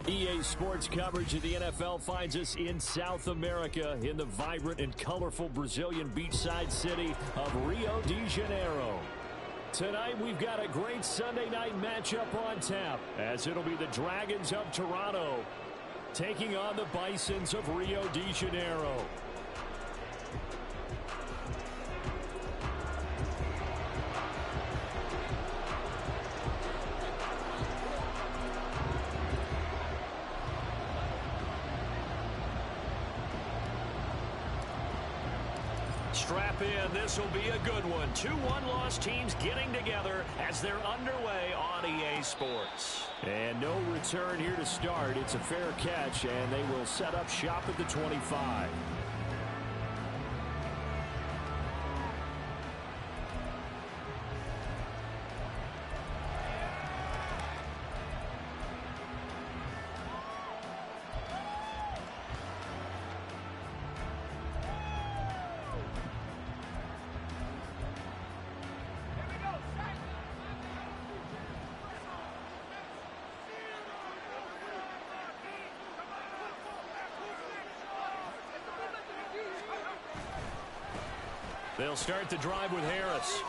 EA Sports coverage of the NFL finds us in South America in the vibrant and colorful Brazilian beachside city of Rio de Janeiro. Tonight we've got a great Sunday night matchup on tap as it'll be the Dragons of Toronto taking on the Bisons of Rio de Janeiro. Strap in. This will be a good one. 2 one-loss teams getting together as they're underway on EA Sports. And no return here to start. It's a fair catch, and they will set up shop at the 25. They'll start the drive with Harris.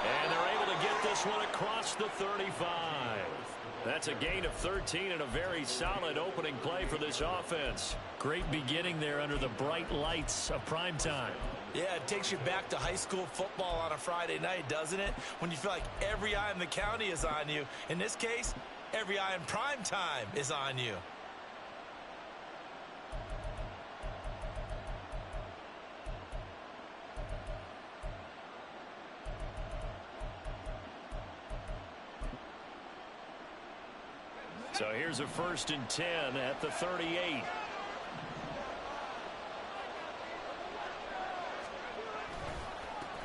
And they're able to get this one across the 35. That's a gain of 13 and a very solid opening play for this offense. Great beginning there under the bright lights of primetime. Yeah, it takes you back to high school football on a Friday night, doesn't it? When you feel like every eye in the county is on you. In this case, every eye in primetime is on you. So here's a 1st and 10 at the 38.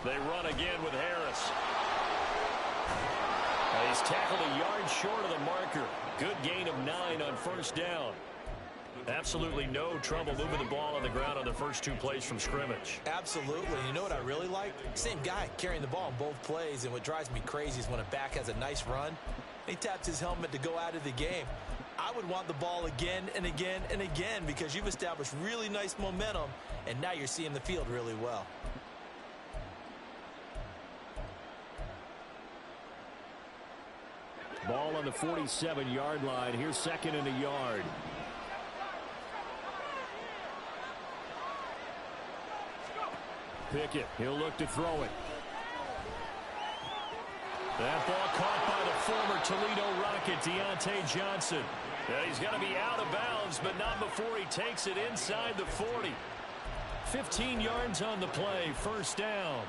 They run again with Harris. He's tackled a yard short of the marker. Good gain of 9 on 1st down. Absolutely no trouble moving the ball on the ground on the first 2 plays from scrimmage. Absolutely. You know what I really like? Same guy carrying the ball on both plays, and what drives me crazy is when a back has a nice run, he taps his helmet to go out of the game. I would want the ball again and again and again because you've established really nice momentum, and now you're seeing the field really well. Ball on the 47-yard line. Here's 2nd and a yard. Pickett, he'll look to throw it. That ball caught by the former Toledo Rocket, Deontay Johnson. And he's got to be out of bounds, but not before he takes it inside the 40. 15 yards on the play, 1st down.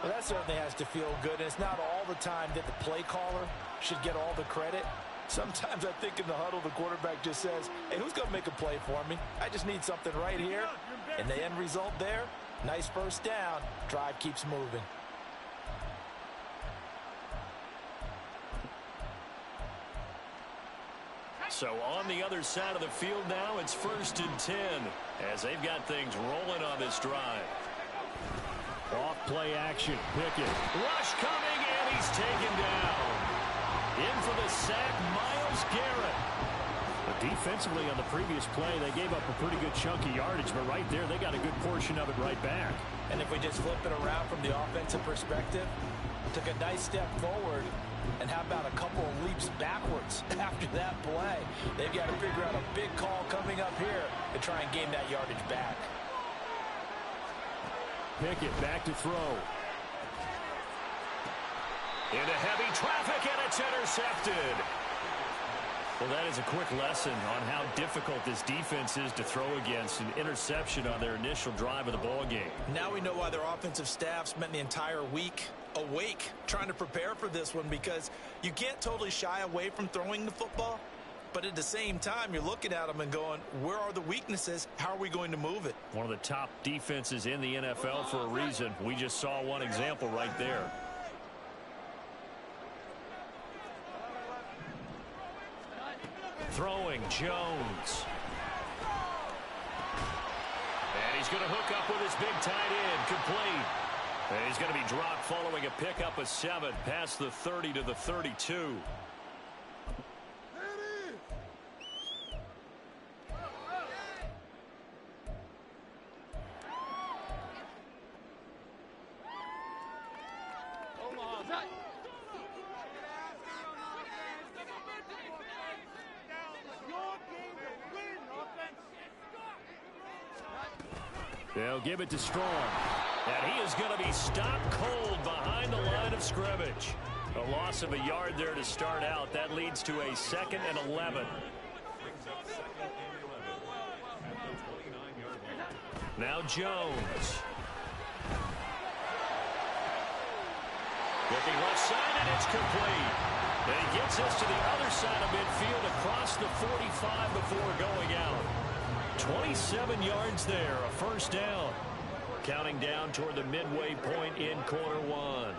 Well, that certainly has to feel good. And it's not all the time that the play caller should get all the credit. Sometimes I think in the huddle, the quarterback just says, hey, who's going to make a play for me? I just need something right here. And the end result there, nice 1st down. Drive keeps moving. So on the other side of the field now, it's 1st and 10 as they've got things rolling on this drive. Off play action. Pickett. Rush coming, and he's taken down. In for the sack, Myles Garrett. But defensively on the previous play, they gave up a pretty good chunk of yardage, but right there, they got a good portion of it right back. And if we just flip it around from the offensive perspective, took a nice step forward, and how about a couple of leaps backwards after that play? They've got to figure out a big call coming up here to try and gain that yardage back. Pickett back to throw. Into heavy traffic, and it's intercepted. Well, that is a quick lesson on how difficult this defense is to throw against. An interception on their initial drive of the ball game. Now we know why their offensive staff spent the entire week awake trying to prepare for this one, because you can't totally shy away from throwing the football. But at the same time, you're looking at them and going, where are the weaknesses? How are we going to move it? One of the top defenses in the NFL for a reason. We just saw one example right there. Throwing, Jones. And he's going to hook up with his big tight end, complete. And he's going to be dropped following a pickup of 7 past the 30 to the 32. They'll give it to Strong. And he is going to be stopped cold behind the line of scrimmage. A loss of a yard there to start out. That leads to a 2nd and 11. Now Jones. Looking left side, and it's complete. And he gets us to the other side of midfield across the 45 before going out. 27 yards there, a first down. Counting down toward the midway point in quarter one.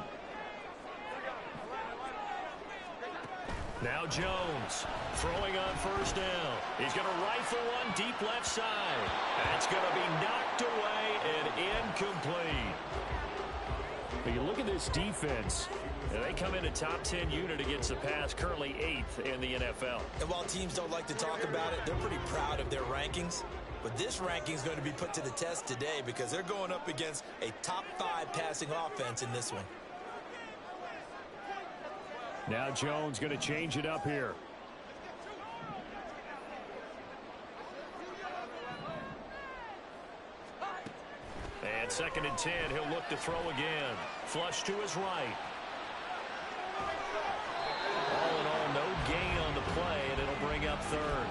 Now Jones throwing on first down. He's going to rifle one deep left side. That's going to be knocked away and incomplete. But you look at this defense. They come in a top 10 unit against the pass, currently 8th in the NFL. And while teams don't like to talk about it, they're pretty proud of their rankings. But this ranking is going to be put to the test today because they're going up against a top 5 passing offense in this one. Now Jones going to change it up here. And 2nd and 10, he'll look to throw again. Flush to his right. All in all, no gain on the play, and it'll bring up 3rd.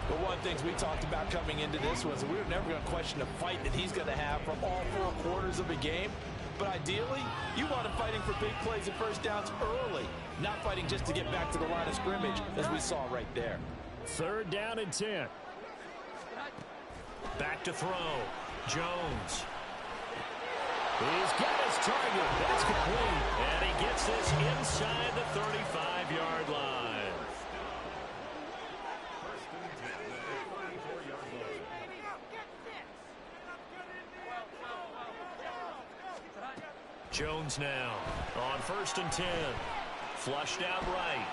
But one of the things we talked about coming into this was we were never going to question the fight that he's going to have from all 4 quarters of a game. But ideally, you want him fighting for big plays and first downs early, not fighting just to get back to the line of scrimmage, as we saw right there. 3rd down and 10. Back to throw. Jones. He's got his target. That's complete. And he gets this inside the 35-yard line. Jones now on 1st and 10. Flushed out right.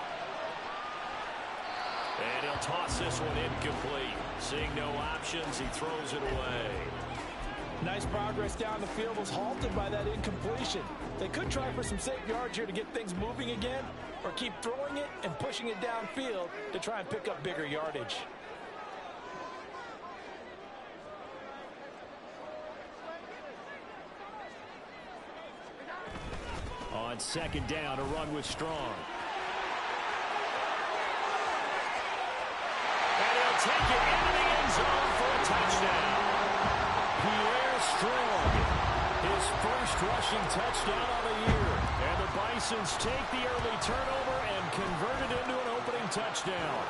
And he'll toss this one incomplete. Seeing no options, he throws it away. Nice progress down the field was halted by that incompletion. They could try for some safe yards here to get things moving again, or keep throwing it and pushing it downfield to try and pick up bigger yardage. On 2nd down, a run with Strong. And he'll take it into the end zone for a touchdown. Pierre Strong, his first rushing touchdown of the year. And the Bisons take the early turnover and convert it into an opening touchdown.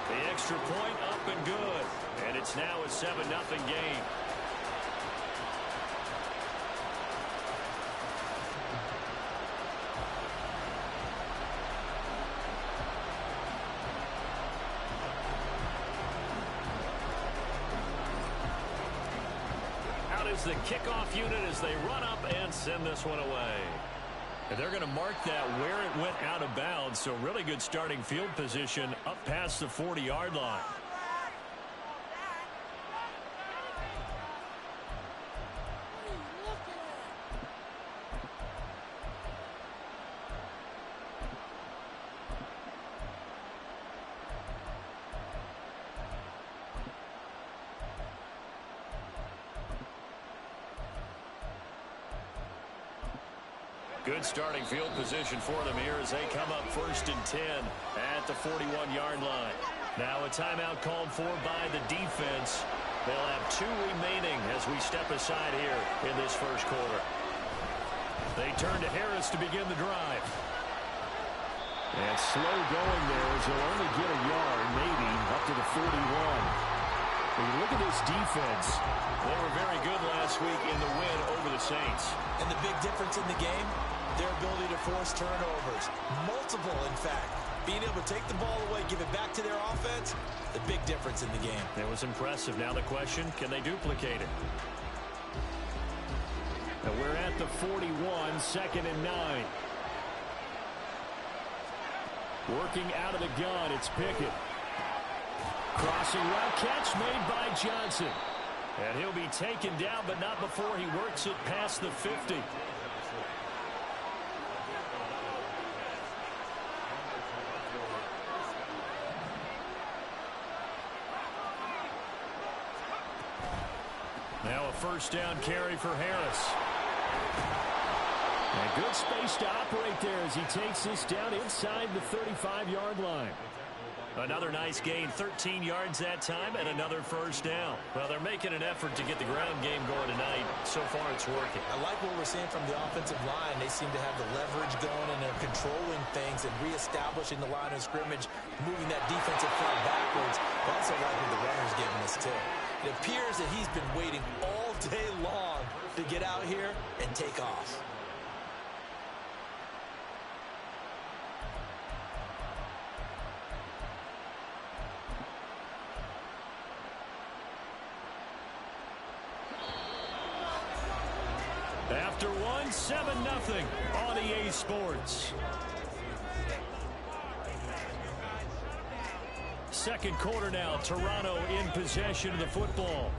The extra point up and good. And it's now a 7-0 game. Is the kickoff unit as they run up and send this one away. And they're going to mark that where it went out of bounds, so really good starting field position up past the 40-yard line. Good starting field position for them here as they come up 1st and 10 at the 41-yard line. Now a timeout called for by the defense. They'll have 2 remaining as we step aside here in this first quarter. They turn to Harris to begin the drive. And slow going there as they'll only get a yard, maybe up to the 41. When you look at this defense, they were very good last week in the win over the Saints. And the big difference in the game, their ability to force turnovers. Multiple, in fact. Being able to take the ball away, give it back to their offense, the big difference in the game. It was impressive. Now the question, can they duplicate it? Now we're at the 41, 2nd and 9. Working out of the gun, it's Pickett. Crossing route catch made by Johnson. And he'll be taken down, but not before he works it past the 50. first down carry for Harris. And good space to operate there as he takes this down inside the 35-yard line. Another nice gain, 13 yards that time, and another first down. Well, they're making an effort to get the ground game going tonight. So far, it's working. I like what we're seeing from the offensive line. They seem to have the leverage going, and they're controlling things and reestablishing the line of scrimmage, moving that defensive front backwards. I also like what the runner's giving us, too. It appears that he's been waiting all day long to get out here and take off. After one, 7-0 on EA Sports. Second quarter now, Toronto in possession of the football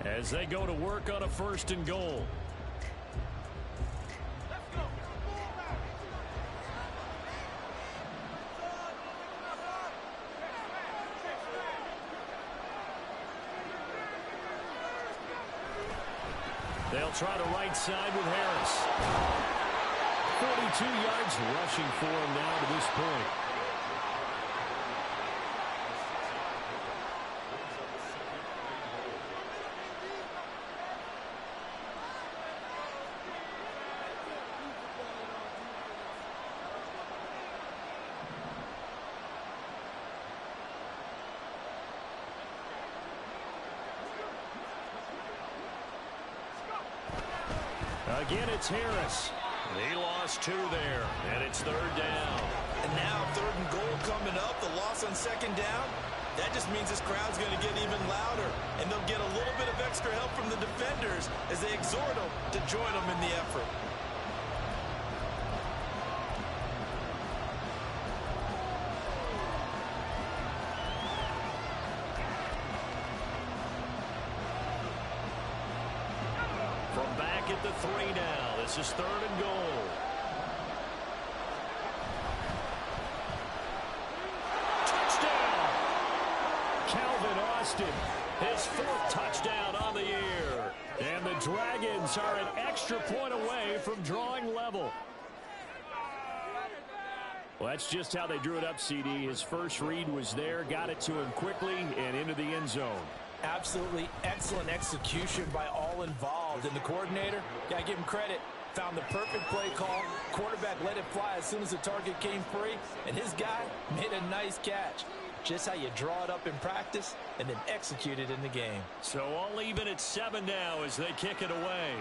as they go to work on a 1st and goal. They'll try the right side with Harris. 42 yards rushing for him now to this point. Again, it's Harris. He lost 2 there, and it's 3rd down. And now 3rd and goal coming up. The loss on 2nd down. That just means this crowd's going to get even louder. And they'll get a little bit of extra help from the defenders as they exhort them to join them in the effort. At the 3 now. This is 3rd and goal. Touchdown! Calvin Austin, his 4th touchdown on the year. And the Dragons are an extra point away from drawing level. Well, that's just how they drew it up, CD. His first read was there, got it to him quickly, and into the end zone. Absolutely excellent execution by all involved. And the coordinator, got to give him credit, found the perfect play call. Quarterback let it fly as soon as the target came free. And his guy made a nice catch. Just how you draw it up in practice and then execute it in the game. So all even at 7 now as they kick it away.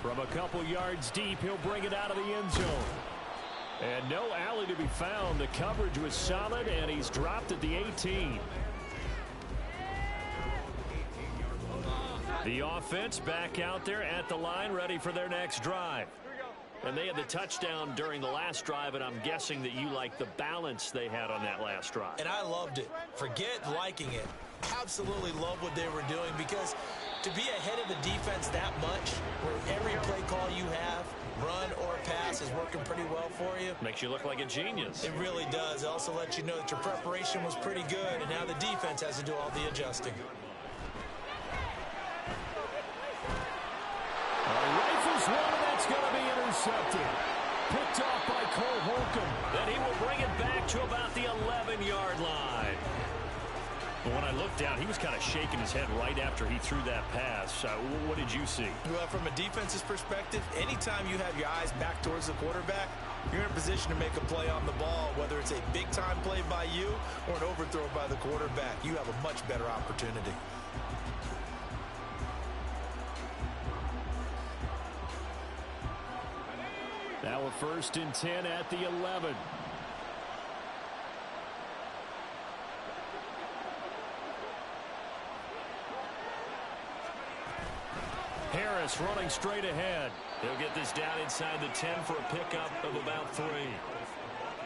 From a couple yards deep, he'll bring it out of the end zone. And no alley to be found. The coverage was solid, and he's dropped at the 18. The offense back out there at the line, ready for their next drive. And they had the touchdown during the last drive, and I'm guessing that you like the balance they had on that last drive. And I loved it. Forget liking it. Absolutely love what they were doing, because to be ahead of the defense that much, where every play call you have, run or pass, is working pretty well for you. Makes you look like a genius. It really does. It also lets you know that your preparation was pretty good, and now the defense has to do all the adjusting. Rifles one, and that's going to be intercepted. Picked off by Cole Holcomb. Then he will bring it back to about the 11-yard line. But when I looked down, he was kind of shaking his head right after he threw that pass. What did you see? Well, from a defense's perspective, anytime you have your eyes back towards the quarterback, you're in a position to make a play on the ball, whether it's a big-time play by you or an overthrow by the quarterback. You have a much better opportunity. Now a 1st and 10 at the 11. Harris running straight ahead. He'll get this down inside the 10 for a pickup of about 3.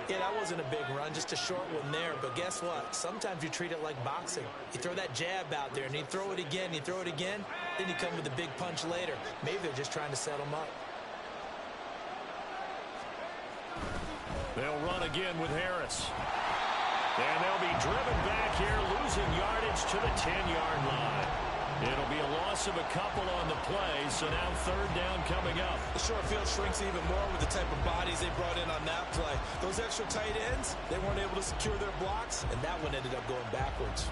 Yeah, that wasn't a big run, just a short one there. But guess what? Sometimes you treat it like boxing. You throw that jab out there, and you throw it again, you throw it again, then you come with a big punch later. Maybe they're just trying to set them up. They'll run again with Harris. And they'll be driven back here, losing yardage to the 10-yard line. It'll be a loss of a couple on the play, so now third down coming up. The short field shrinks even more with the type of bodies they brought in on that play. Those extra tight ends, they weren't able to secure their blocks, and that one ended up going backwards.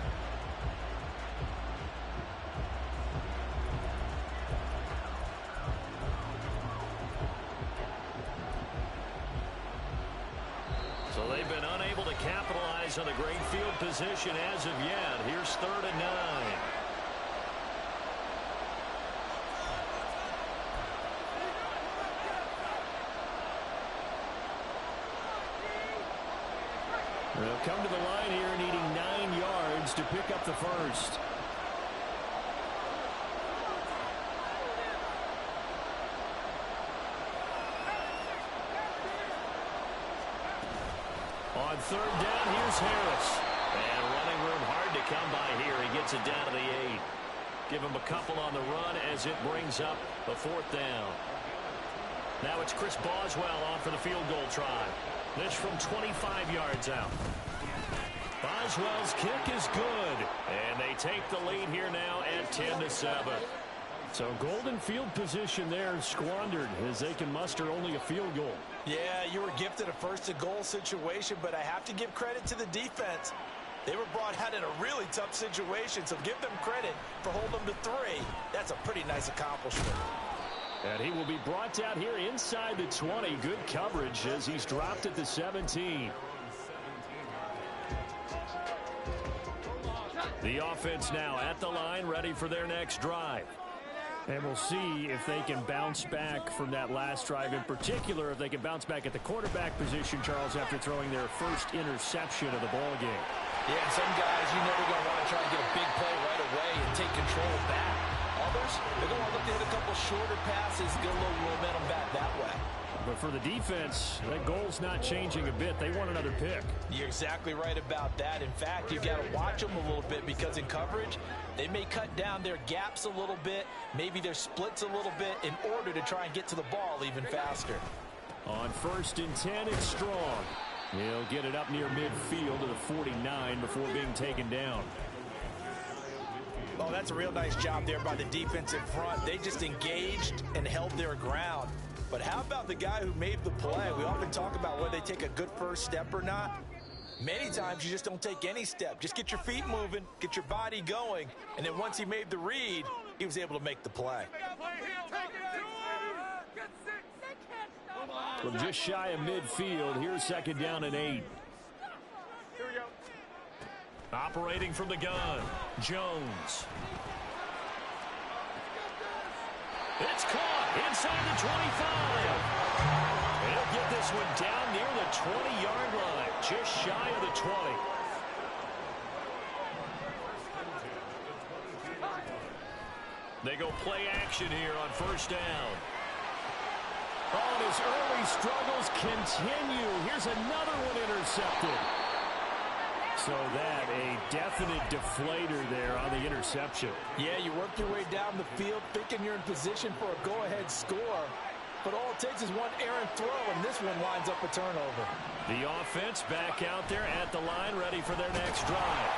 So they've been unable to capitalize on the great field position as of yet. Here's 3rd and 9. They'll come to the line here needing 9 yards to pick up the first. On 3rd down, here's Harris. And running room hard to come by here. He gets it down to the 8. Give him a couple on the run as it brings up a 4th down. Now it's Chris Boswell on for the field goal try. This from 25 yards out. Boswell's kick is good. And they take the lead here now at 10-7. So golden field position there squandered as they can muster only a field goal. Yeah, you were gifted a first-and-goal situation, but I have to give credit to the defense. They were brought out in a really tough situation, so give them credit for holding them to 3. That's a pretty nice accomplishment. And he will be brought out here inside the 20. Good coverage as he's dropped at the 17. The offense now at the line, ready for their next drive. And we'll see if they can bounce back from that last drive. In particular, if they can bounce back at the quarterback position, Charles, after throwing their first interception of the ball game. Yeah, some guys, you're never going to want to try and get a big play right away and take control back. Others, they're going to look to hit a couple shorter passes, get a little momentum back that way. But for the defense, that goal's not changing a bit. They want another pick. You're exactly right about that. In fact, you've got to watch them a little bit because in coverage, they may cut down their gaps a little bit, maybe their splits a little bit in order to try and get to the ball even faster. On 1st and 10, it's Strong. He'll get it up near midfield to the 49 before being taken down. Oh, that's a real nice job there by the defense in front. They just engaged and held their ground. But how about the guy who made the play? We often talk about whether they take a good first step or not. Many times you just don't take any step. Just get your feet moving, get your body going, and then once he made the read, he was able to make the play. From just shy of midfield, here's 2nd down and 8. Operating from the gun, Jones. It's caught inside the 25. He'll get this one down near the 20-yard line, just shy of the 20. They go play action here on 1st down. Oh, and his early struggles continue. Here's another one intercepted. So that a definite deflator there on the interception. Yeah, you work your way down the field thinking you're in position for a go-ahead score. But all it takes is one errant throw, and this one winds up a turnover. The offense back out there at the line, ready for their next drive.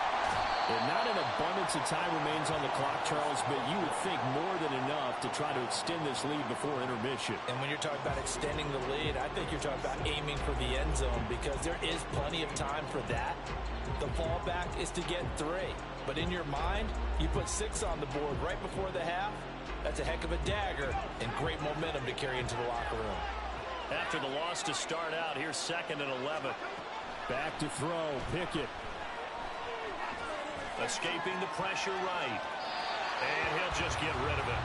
And not an abundance of time remains on the clock, Charles, but you would think more than enough to try to extend this lead before intermission. And when you're talking about extending the lead, I think you're talking about aiming for the end zone because there is plenty of time for that. The fallback is to get 3. But in your mind, you put 6 on the board right before the half. That's a heck of a dagger and great momentum to carry into the locker room. After the loss to start out, here's 2nd and 11. Back to throw, Pickett. Escaping the pressure right. And he'll just get rid of it.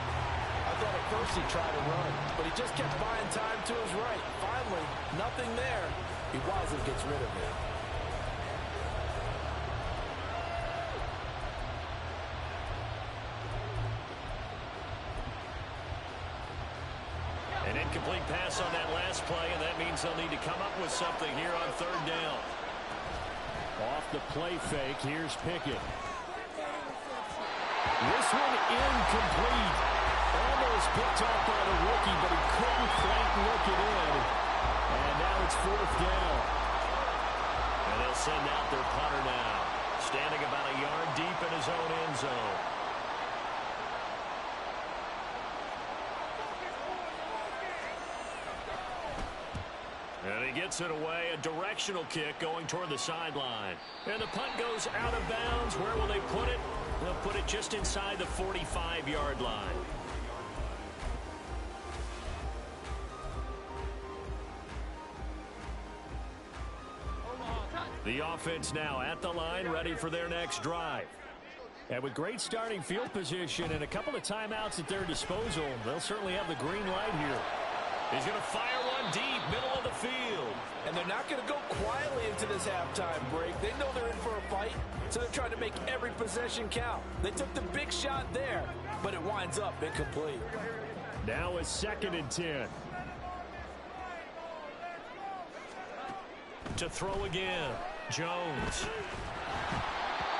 I thought at first he tried to run, but he just kept buying time to his right. Finally, nothing there. He wisely gets rid of it. An incomplete pass on that last play, and that means they'll need to come up with something here on 3rd down. Off the play fake, here's Pickett. This one incomplete. Almost picked off by the rookie, but he couldn't quite look it in. And now it's 4th down. And they'll They'll send out their punter now, standing about a yard deep in his own end zone. And he gets it away, a directional kick going toward the sideline. And the punt goes out of bounds. Where will they put it? They'll put it just inside the 45-yard line. The offense now at the line, ready for their next drive. And with great starting field position and a couple of timeouts at their disposal, they'll certainly have the green light here. He's going to fire one deep, middle of the field. And they're not going to go quietly into this halftime break. They know they're in for a fight, so they're trying to make every possession count. They took the big shot there, but it winds up incomplete. Now a 2nd and 10. To throw again, Jones.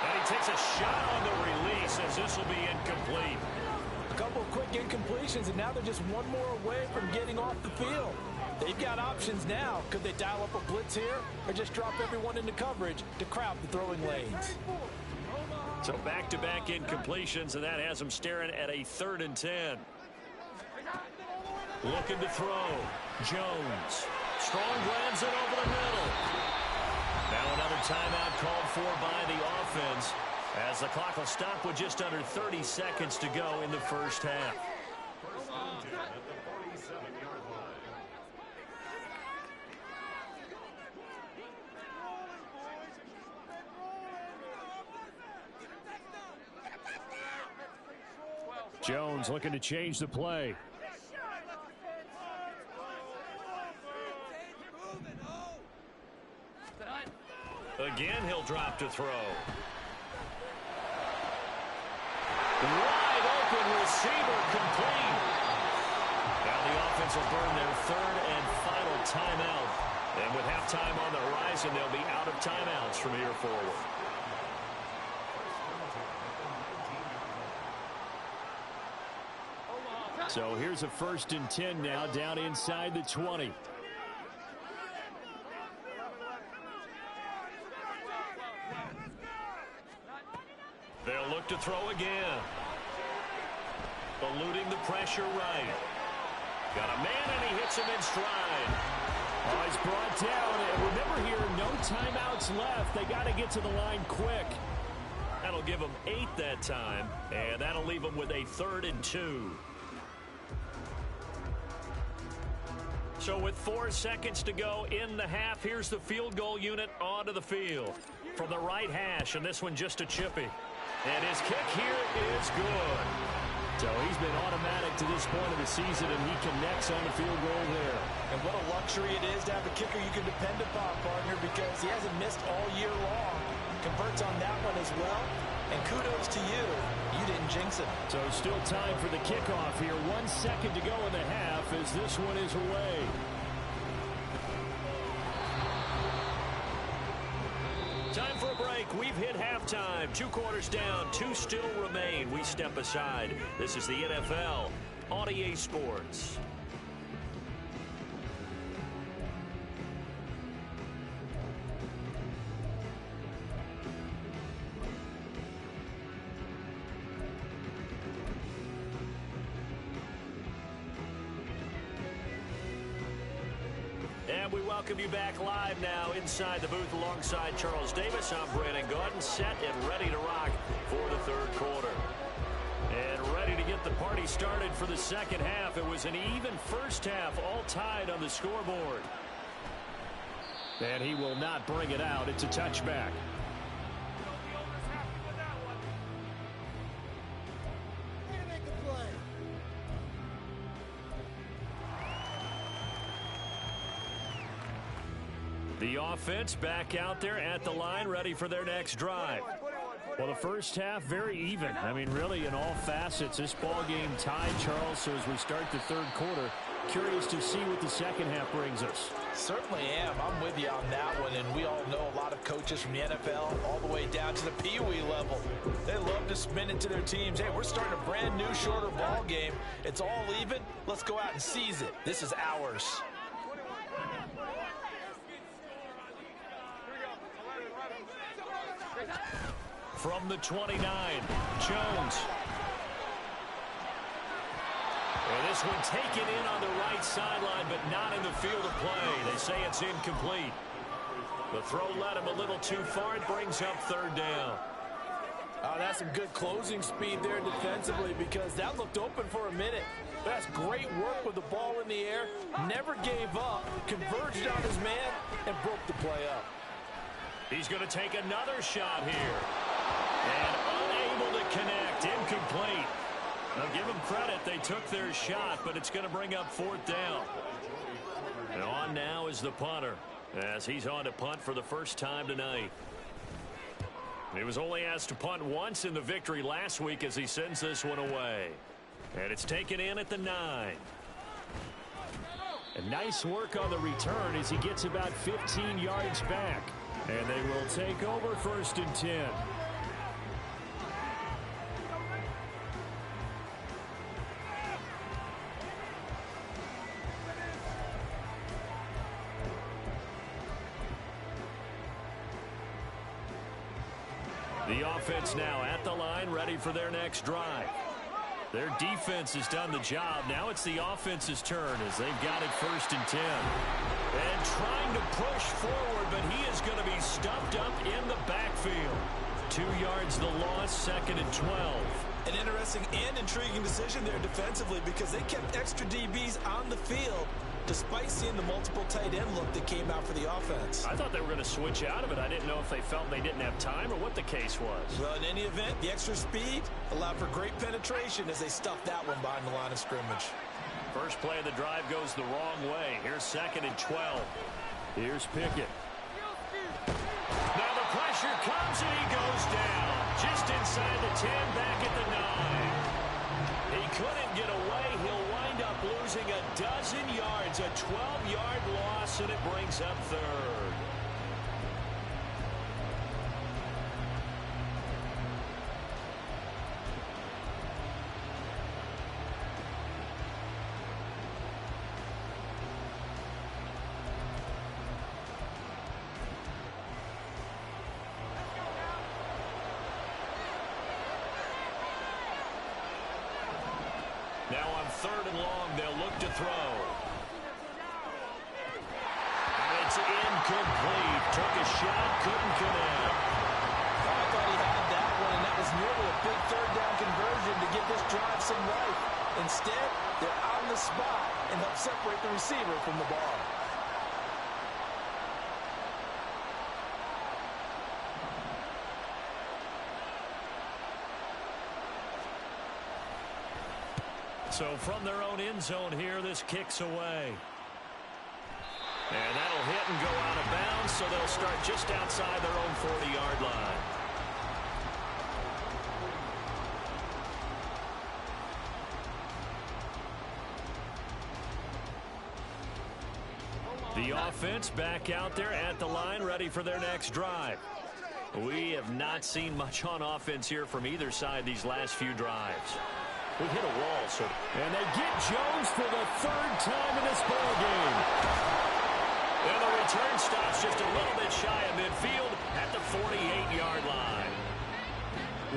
And he takes a shot on the release as this will be incomplete. A couple of quick incompletions, and now they're just one more away from getting off the field. They've got options now. Could they dial up a blitz here or just drop everyone into coverage to crowd the throwing lanes? So back-to-back incompletions, and that has them staring at a 3rd and 10. Looking to throw. Jones. Strong grabs it over the middle. Now another timeout called for by the offense, as the clock will stop with just under 30 seconds to go in the first half. Jones looking to change the play. Again, he'll drop to throw. Wide open receiver, complete. Now the offense will burn their 3rd and final timeout. And with halftime on the horizon, they'll be out of timeouts from here forward. So here's a 1st and 10 now, down inside the 20. They'll look to throw again. Eluding the pressure right. Got a man, and he hits him in stride. Oh, he's brought down. And remember here, no timeouts left. They got to get to the line quick. That'll give them 8 that time, and that'll leave them with a 3rd and 2. So with 4 seconds to go in the half, here's the field goal unit onto the field. From the right hash, and this one just a chippy. And his kick here is good. So he's been automatic to this point of the season, and he connects on the field goal there. And what a luxury it is to have a kicker you can depend upon, partner, because he hasn't missed all year long. Converts on that one as well. And kudos to you. You didn't jinx him. So still time for the kickoff here. 1 second to go in the half as this one is away. Time for a break. We've hit halftime. 2 quarters down. 2 still remain. We step aside. This is the NFL on EA Sports. And we welcome you back live now inside the booth alongside Charles Davis. I'm Brandon Gaudin, set and ready to rock for the 3rd quarter. And ready to get the party started for the 2nd half. It was an even first half, all tied on the scoreboard. And he will not bring it out. It's a touchback. The offense back out there at the line, ready for their next drive. Well, the first half, very even. I mean, really, in all facets, this ball game tied, Charles. So as we start the 3rd quarter, curious to see what the 2nd half brings us. Certainly am. I'm with you on that one. And we all know a lot of coaches from the NFL all the way down to the Pee Wee level. They love to spin it to their teams. Hey, we're starting a brand new, shorter ball game. It's all even. Let's go out and seize it. This is ours. from the 29. Jones. And this one taken in on the right sideline, but not in the field of play. They say it's incomplete. The throw led him a little too far. It brings up third down. That's some good closing speed there defensively because that looked open for a minute. That's great work with the ball in the air. Never gave up, converged on his man, and broke the play up. He's going to take another shot here. And unable to connect. Incomplete. Now give them credit. They took their shot, but it's going to bring up fourth down. And on now is the punter, as he's on to punt for the first time tonight. He was only asked to punt once in the victory last week as he sends this one away. And it's taken in at the 9. And nice work on the return as he gets about 15 yards back. And they will take over first and 10. The offense now at the line, ready for their next drive. Their defense has done the job. Now it's the offense's turn as they've got it first and 10. And trying to push forward, but he is going to be stuffed up in the backfield. 2 yards the loss, second and 12. An interesting and intriguing decision there defensively because they kept extra DBs on the field despite seeing the multiple tight end look that came out for the offense. I thought they were going to switch out of it. I didn't know if they felt they didn't have time or what the case was. Well, in any event, the extra speed allowed for great penetration as they stuffed that one behind the line of scrimmage. First play of the drive goes the wrong way. Here's second and 12. Here's Pickett. Now the pressure comes and he goes down. Just inside the 10, back at the 9. He couldn't get away. He'll wind up losing a dozen yards, a 12-yard loss, and it brings up third. Now on third and long, they'll look to throw. And it's incomplete. Took a shot, couldn't connect. I thought he had that one, and that was nearly a big third down conversion to give this drive some life. Instead, they're on the spot and help separate the receiver from the ball. So from their own end zone here, this kicks away. And that'll hit and go out of bounds, so they'll start just outside their own 40-yard line. The offense back out there at the line, ready for their next drive. We have not seen much on offense here from either side these last few drives. We hit a wall, so. And they get Jones for the third time in this ball game. And the return stops just a little bit shy of midfield at the 48-yard line.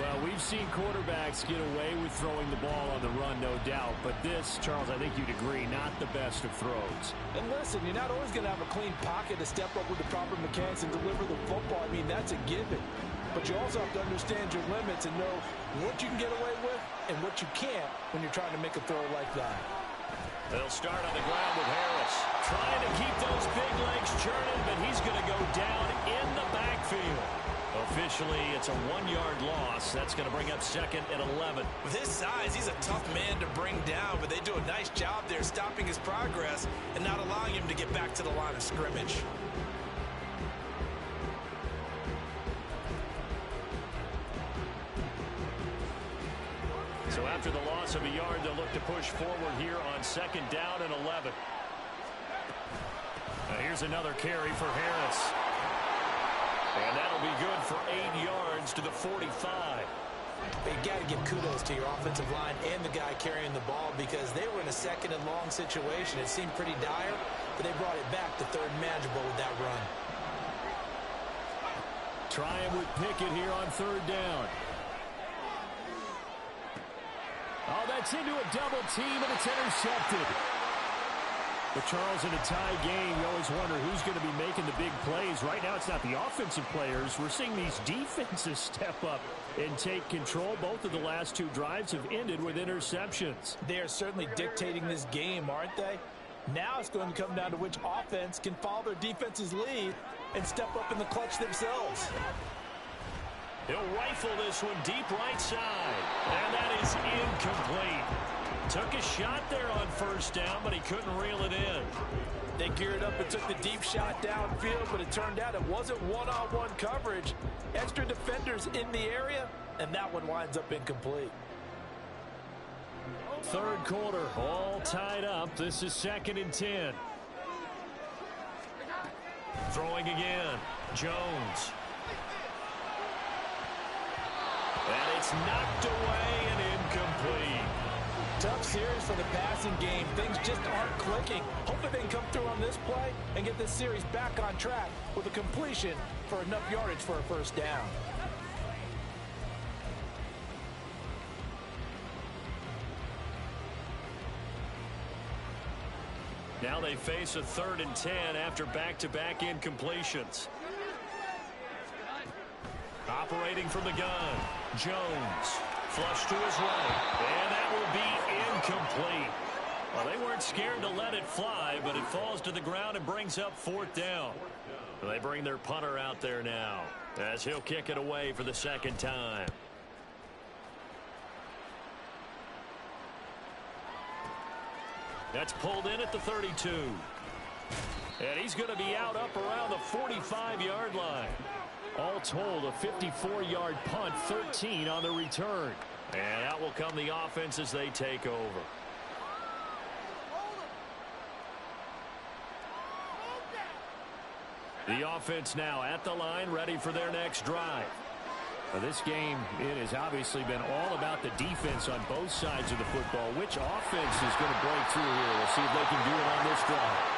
Well, we've seen quarterbacks get away with throwing the ball on the run, no doubt. But this, Charles, I think you'd agree, not the best of throws. And listen, you're not always going to have a clean pocket to step up with the proper mechanics and deliver the football. I mean, that's a given. But you also have to understand your limits and know what you can get away with and what you can't when you're trying to make a throw like that. They'll start on the ground with Harris. Trying to keep those big legs churning, but he's going to go down in the backfield. Officially, it's a 1-yard loss. That's going to bring up second and 11. With his size, he's a tough man to bring down, but they do a nice job there stopping his progress and not allowing him to get back to the line of scrimmage. So after the loss of a yard, they'll look to push forward here on second down and 11. Here's another carry for Harris. And that'll be good for 8 yards to the 45. You got to give kudos to your offensive line and the guy carrying the ball because they were in a second and long situation. It seemed pretty dire, but they brought it back to third and manageable with that run. try him with Pickett here on third down. Oh, that's into a double team, and it's intercepted. But Charles, in a tie game, you always wonder who's going to be making the big plays. Right now, it's not the offensive players. We're seeing these defenses step up and take control. Both of the last two drives have ended with interceptions. They are certainly dictating this game, aren't they? Now it's going to come down to which offense can follow their defense's lead and step up in the clutch themselves. He'll rifle this one deep right side. And that is incomplete. Took a shot there on first down, but he couldn't reel it in. They geared up and took the deep shot downfield, but it turned out it wasn't one-on-one coverage. Extra defenders in the area, and that one winds up incomplete. Third quarter, all tied up. This is 2nd and 10. Throwing again. Jones. And it's knocked away and incomplete. Tough series for the passing game. Things just aren't clicking. Hopefully they can come through on this play and get this series back on track with a completion for enough yardage for a first down. Now they face a 3rd and 10 after back-to-back incompletions. Operating from the gun, Jones. Flush to his right, and that will be incomplete. Well, they weren't scared to let it fly, but it falls to the ground and brings up 4th down. They bring their punter out there now as he'll kick it away for the 2nd time. That's pulled in at the 32. And he's going to be out up around the 45-yard line. All told, a 54-yard punt, 13 on the return. And out will come the offense as they take over. The offense now at the line, ready for their next drive. Now, this game, it has obviously been all about the defense on both sides of the football. Which offense is going to break through here? We'll see if they can do it on this drive.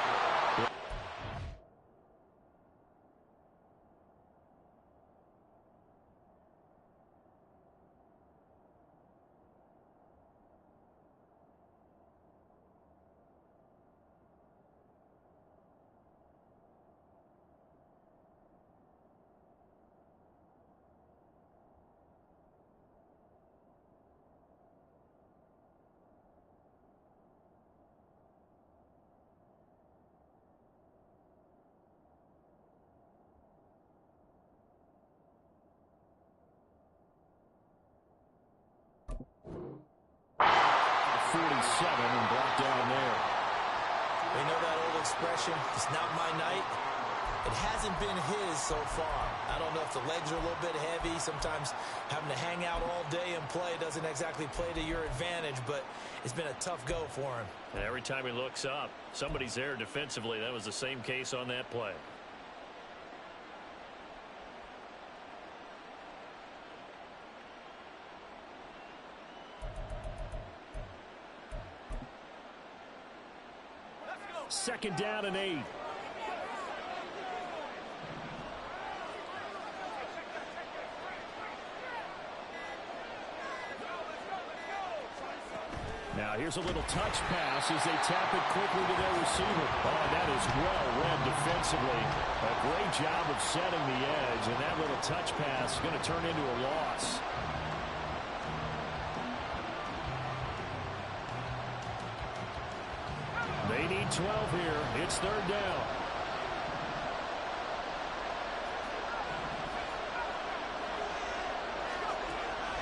And brought down there. You know that old expression, it's not my night? It hasn't been his so far. I don't know if the legs are a little bit heavy. Sometimes having to hang out all day and play doesn't exactly play to your advantage, but it's been a tough go for him. And every time he looks up, somebody's there defensively. That was the same case on that play. Second down and 8. Now here's a little touch pass as they tap it quickly to their receiver. Oh, that is well read defensively. A great job of setting the edge, and that little touch pass is going to turn into a loss. They need 12 here. It's third down.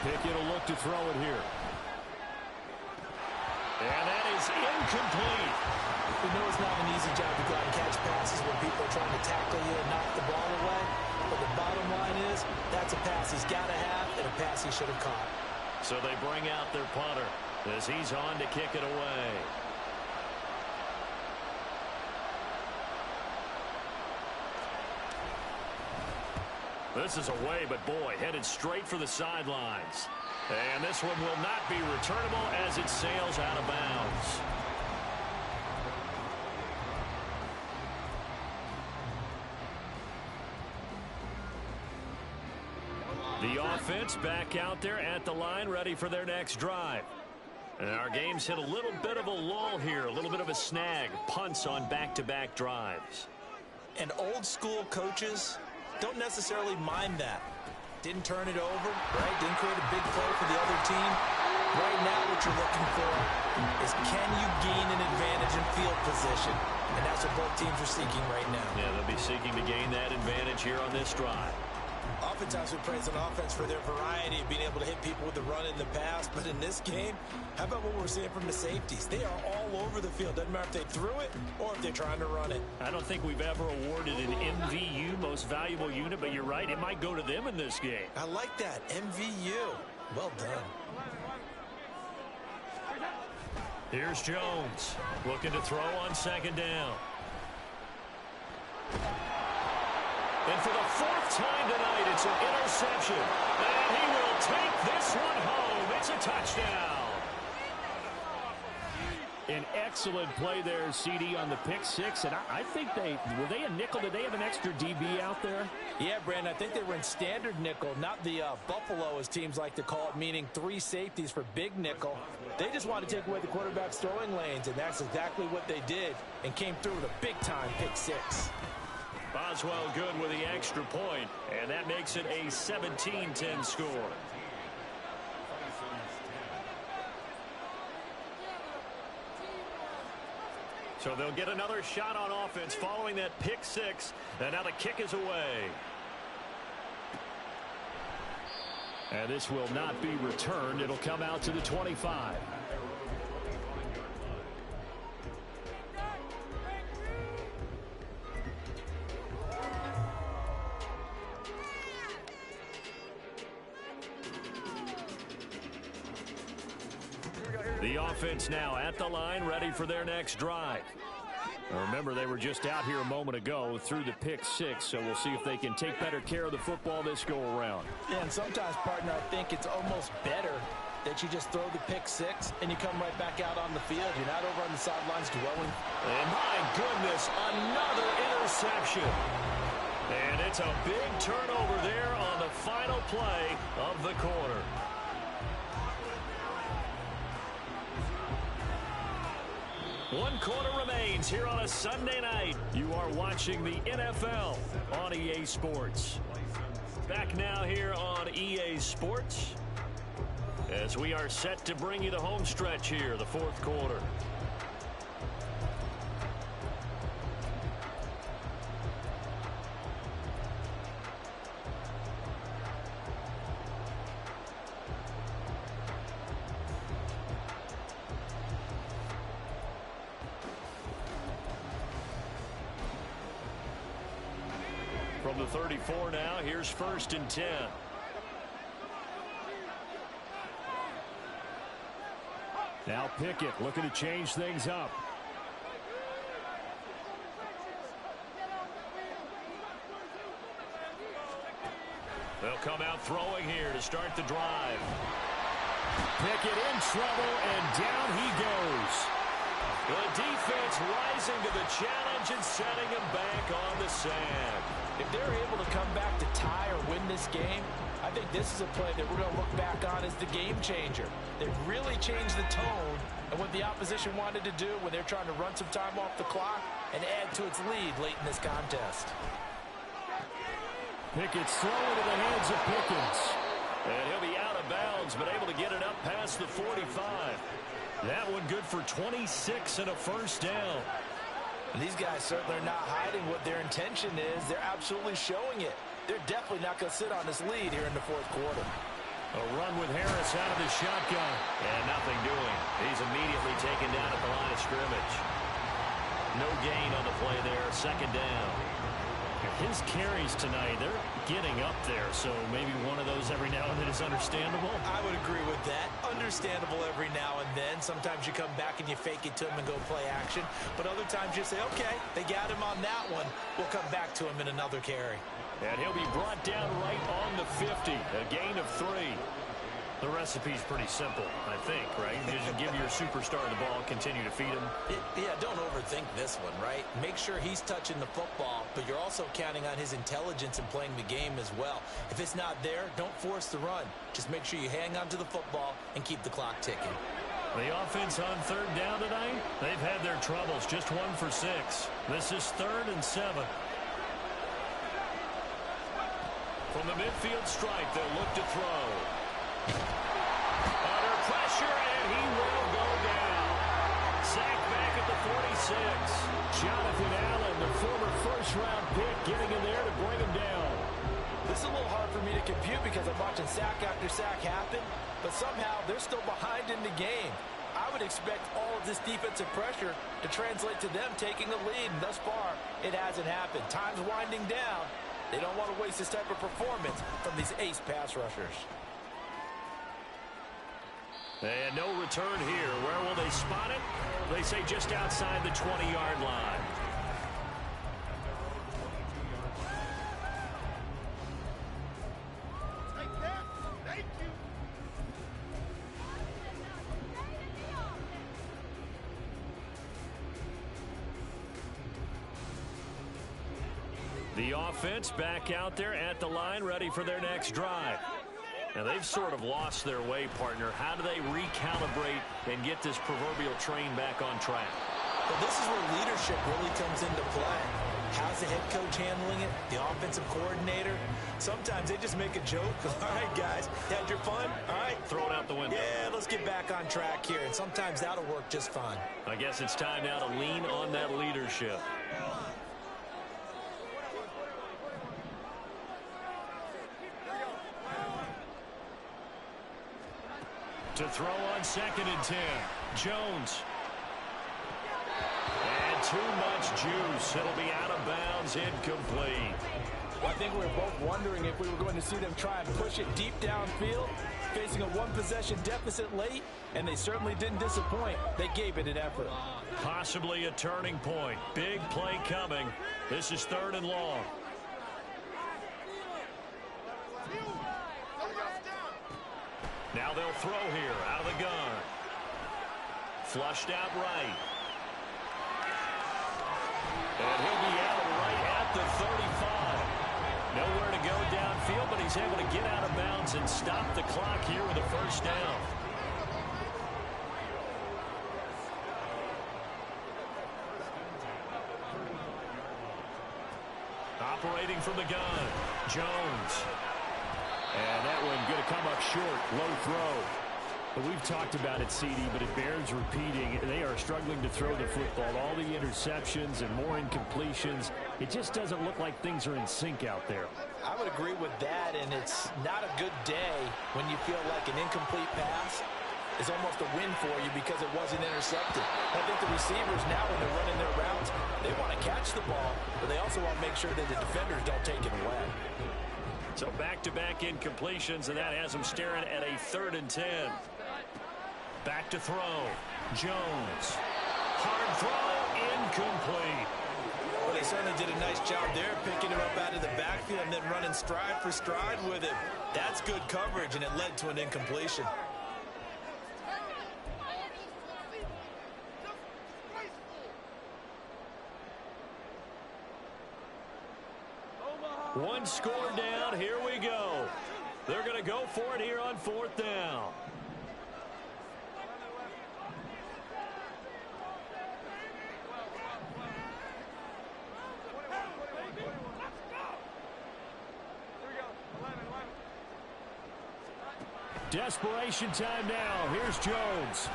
Pickett will look to throw it here. And that is incomplete. We know it's not an easy job to go out and catch passes when people are trying to tackle you and knock the ball away. But the bottom line is, that's a pass he's got to have and a pass he should have caught. So they bring out their punter as he's on to kick it away. This is away, but boy, headed straight for the sidelines. And this one will not be returnable as it sails out of bounds. The offense back out there at the line, ready for their next drive. And our game's hit a little bit of a lull here, a little bit of a snag. Punts on back-to-back drives. And old-school coaches don't necessarily mind that. Didn't turn it over, right? Didn't create a big play for the other team. Right now what you're looking for is can you gain an advantage in field position? And that's what both teams are seeking right now. Yeah, they'll be seeking to gain that advantage here on this drive. Oftentimes we praise an offense for their variety of being able to hit people with the run in the pass. But in this game, how about what we're seeing from the safeties? They are all over the field. Doesn't matter if they threw it or if they're trying to run it. I don't think we've ever awarded an MVU, most valuable unit, but you're right. It might go to them in this game. I like that. MVU. Well done. Here's Jones looking to throw on second down. And for the fourth time tonight, it's an interception. And he will take this one home. It's a touchdown. An excellent play there, CD, on the pick six. And I think were they a nickel? Did they have an extra DB out there? Yeah, Brandon, I think they were in standard nickel, not the Buffalo, as teams like to call it, meaning three safeties for big nickel. They just want to take away the quarterback's throwing lanes, and that's exactly what they did and came through with a big-time pick six. Boswell good with the extra point, and that makes it a 17-10 score. So they'll get another shot on offense following that pick six, and now the kick is away. And this will not be returned. It'll come out to the 25. The offense now at the line, ready for their next drive. Now remember, they were just out here a moment ago through the pick six, so we'll see if they can take better care of the football this go-around. Yeah, and sometimes, partner, I think it's almost better that you just throw the pick six and you come right back out on the field. You're not over on the sidelines dwelling. And my goodness, another interception. And it's a big turnover there on the final play of the quarter. One quarter remains here on a Sunday night. You are watching the NFL on EA Sports. Back now here on EA Sports as we are set to bring you the home stretch here, the fourth quarter. From the 34 now, here's 1st and 10. Now Pickett looking to change things up. They'll come out throwing here to start the drive. Pickett in trouble, and down he goes. The defense rising to the challenge and setting him back on the sand. If they're able to come back to tie or win this game, I think this is a play that we're going to look back on as the game changer. They really changed the tone and what the opposition wanted to do when they're trying to run some time off the clock and add to its lead late in this contest. Pickett's throwing to the hands of Pickens. And he'll be out of bounds, but able to get it up past the 45. That one good for 26 and a first down. These guys certainly are not hiding what their intention is. They're absolutely showing it. They're definitely not going to sit on this lead here in the fourth quarter. A run with Harris out of the shotgun. And nothing doing. He's immediately taken down at the line of scrimmage. No gain on the play there. Second down. His carries tonight, they're getting up there, so maybe one of those every now and then is understandable. I would agree with that. Understandable every now and then. Sometimes you come back and you fake it to him and go play action. But other times you say, okay, they got him on that one. We'll come back to him in another carry. And he'll be brought down right on the 50. A gain of 3. The recipe's pretty simple, I think, right? You just give your superstar the ball, continue to feed him. Yeah, don't overthink this one, right? Make sure he's touching the football, but you're also counting on his intelligence in playing the game as well. If it's not there, don't force the run. Just make sure you hang on to the football and keep the clock ticking. The offense on third down tonight, they've had their troubles, just 1 for 6. This is 3rd and 7. From the midfield stripe, they'll look to throw. Under pressure, and he will go down. Sacked back at the 46. Jonathan Allen, the former first-round pick, getting in there to bring him down. This is a little hard for me to compute because I'm watching sack after sack happen, but somehow they're still behind in the game. I would expect all of this defensive pressure to translate to them taking the lead, and thus far, it hasn't happened. Time's winding down. They don't want to waste this type of performance from these ace pass rushers. And no return here. Where will they spot it? They say just outside the 20-yard line. The offense back out there at the line, ready for their next drive. Now, they've sort of lost their way, partner. How do they recalibrate and get this proverbial train back on track? Well, this is where leadership really comes into play. How's the head coach handling it? The offensive coordinator? Sometimes they just make a joke. All right, guys, had your fun? All right. Throw it out the window. Yeah, let's get back on track here, and sometimes that'll work just fine. I guess it's time now to lean on that leadership. To throw on 2nd and 10. Jones. And too much juice. It'll be out of bounds, incomplete. I think we were both wondering if we were going to see them try and push it deep downfield, facing a one-possession deficit late, and they certainly didn't disappoint. They gave it an effort. Possibly a turning point. Big play coming. This is 3rd and long. Now they'll throw here out of the gun. Flushed out right. And he'll be out right at the 35. Nowhere to go downfield, but he's able to get out of bounds and stop the clock here with a first down. Operating from the gun, Jones. And that one going to come up short, low throw. But we've talked about it, CD, but it bears repeating. They are struggling to throw the football. All the interceptions and more incompletions. It just doesn't look like things are in sync out there. I would agree with that, and it's not a good day when you feel like an incomplete pass is almost a win for you because it wasn't intercepted. I think the receivers now, when they're running their routes, they want to catch the ball, but they also want to make sure that the defenders don't take it away. So back-to-back incompletions, and that has them staring at a 3rd and 10. Back to throw. Jones. Hard throw, incomplete. Well, they certainly did a nice job there, picking him up out of the backfield and then running stride for stride with him. That's good coverage, and it led to an incompletion. One score down. Here we go. They're going to go for it here on 4th down. Desperation time now. Here's Jones.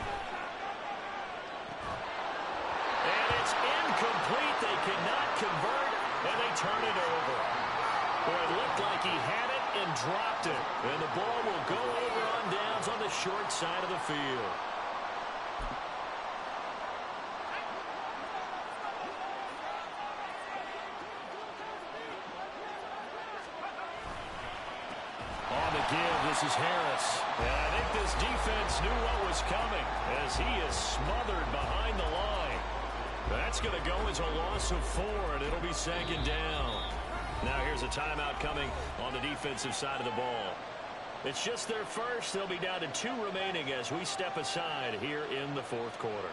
And it's incomplete. They cannot convert, and they turn it over. Boy, it looked like he had it and dropped it. And the ball will go over on downs on the short side of the field. On the give, this is Harris. And I think this defense knew what was coming as he is smothered behind the line. That's going to go as a loss of 4, and it'll be 2nd down. Now here's a timeout coming on the defensive side of the ball. It's just their first. They'll be down to 2 remaining as we step aside here in the fourth quarter.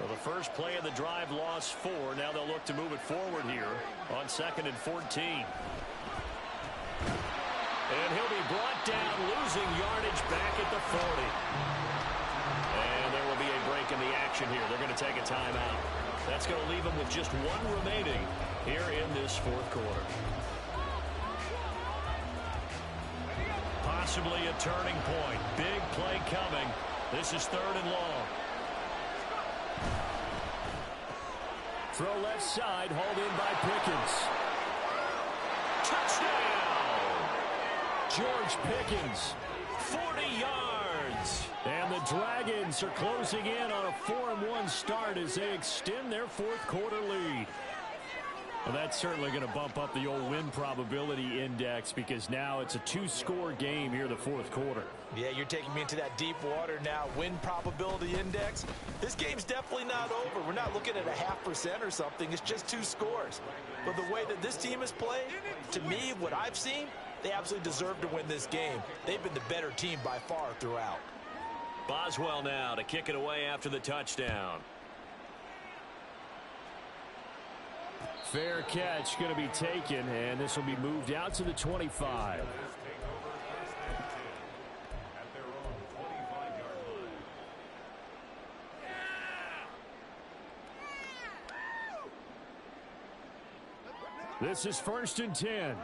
Well, the first play of the drive lost 4. Now they'll look to move it forward here on 2nd and 14. And he'll be brought down, losing yardage back at the 40. And there will be a break in the action here. They're going to take a timeout. That's going to leave them with just 1 remaining here in this fourth quarter. Possibly a turning point. Big play coming. This is 3rd and long. Throw left side, hauled in by Pickens. Touchdown! George Pickens. 40 yards. And the Dragons are closing in on a 4-1 start as they extend their fourth quarter lead. Well, that's certainly going to bump up the old win probability index because now it's a 2-score game here in the fourth quarter. Yeah, you're taking me into that deep water now. Win probability index. This game's definitely not over. We're not looking at a 0.5% or something. It's just 2 scores. But the way that this team has played, to me, what I've seen, they absolutely deserve to win this game. They've been the better team by far throughout. Boswell now to kick it away after the touchdown. Fair catch going to be taken, and this will be moved out to the 25. This is 1st and 10.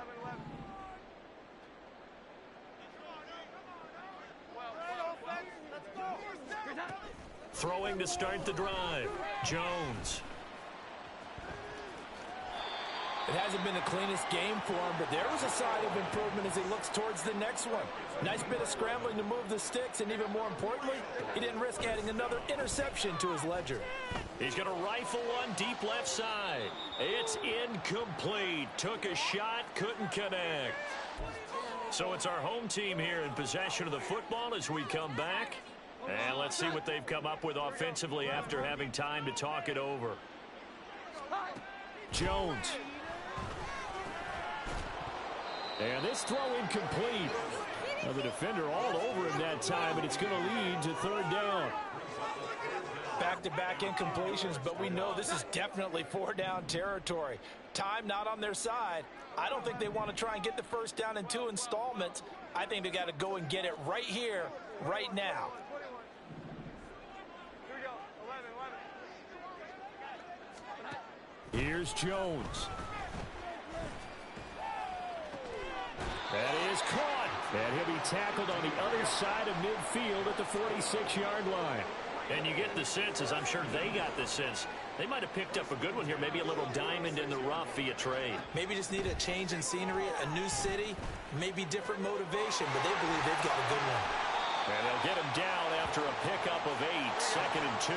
Throwing to start the drive. Jones. It hasn't been the cleanest game for him, but there was a sign of improvement as he looks towards the next one. Nice bit of scrambling to move the sticks, and even more importantly, he didn't risk adding another interception to his ledger. He's going to rifle one deep left side. It's incomplete. Took a shot, couldn't connect. So it's our home team here in possession of the football as we come back. And let's see what they've come up with offensively after having time to talk it over. Jones. And this throw incomplete. Now the defender all over him that time, and it's going to lead to 3rd down. Back-to-back incompletions, but we know this is definitely 4-down territory. Time not on their side. I don't think they want to try and get the first down in 2 installments. I think they got to go and get it right here, right now. Here's Jones. That is caught. And he'll be tackled on the other side of midfield at the 46-yard line. And you get the sense, as I'm sure they got the sense, they might have picked up a good one here, maybe a little diamond in the rough via trade. Maybe just need a change in scenery, a new city, maybe different motivation, but they believe they've got a good one. And they'll get him down after a pickup of 8, 2nd and 2.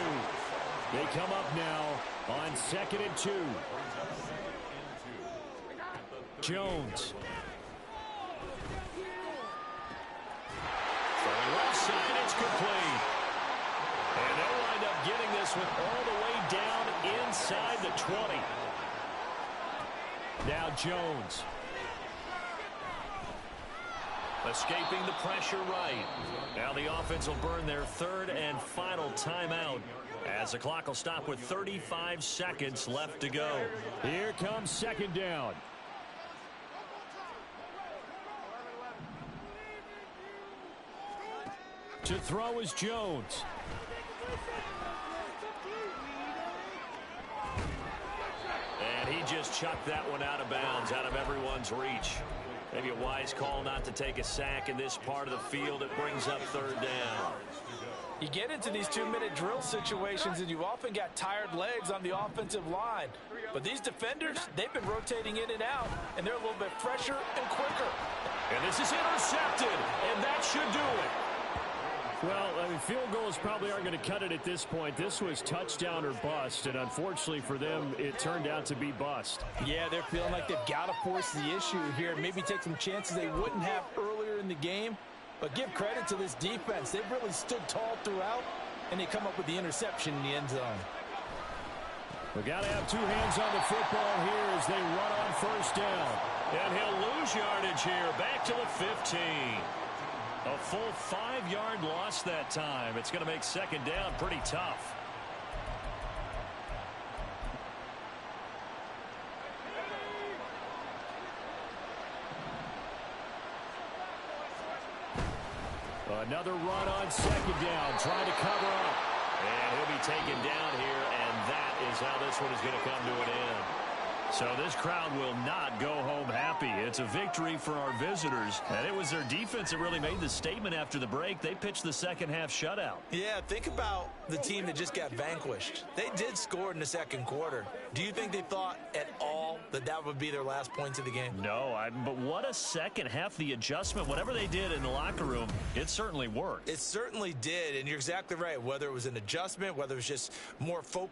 They come up now on 2nd and 2. Jones. Left side, it's complete. And they'll wind up getting this one all the way down inside the 20. Now Jones. Escaping the pressure right. Now the offense will burn their 3rd and final timeout as the clock will stop with 35 seconds left to go. Here comes 2nd down. To throw is Jones. And he just chucked that one out of bounds, out of everyone's reach. Maybe a wise call not to take a sack in this part of the field. It brings up 3rd down. You get into these 2-minute drill situations, and you've often got tired legs on the offensive line. But these defenders, they've been rotating in and out, and they're a little bit fresher and quicker. And this is intercepted, and that should do it. Well, I mean, field goals probably aren't going to cut it at this point. This was touchdown or bust, and unfortunately for them, it turned out to be bust. Yeah, they're feeling like they've got to force the issue here. Maybe take some chances they wouldn't have earlier in the game. But give credit to this defense. They've really stood tall throughout, and they come up with the interception in the end zone. We've got to have two hands on the football here as they run on first down. And he'll lose yardage here, back to the 15. A full 5-yard loss that time. It's going to make second down pretty tough. Another run on second down, trying to cover up. And he'll be taken down here, and that is how this one is going to come to an end. So this crowd will not go home happy. It's a victory for our visitors, and it was their defense that really made the statement after the break. They pitched the second-half shutout. Yeah, think about the team that just got vanquished. They did score in the second quarter. Do you think they thought at all that that would be their last points of the game? No, but what a second half. The adjustment, whatever they did in the locker room, it certainly worked. It certainly did, and you're exactly right. Whether it was an adjustment, whether it was just more focus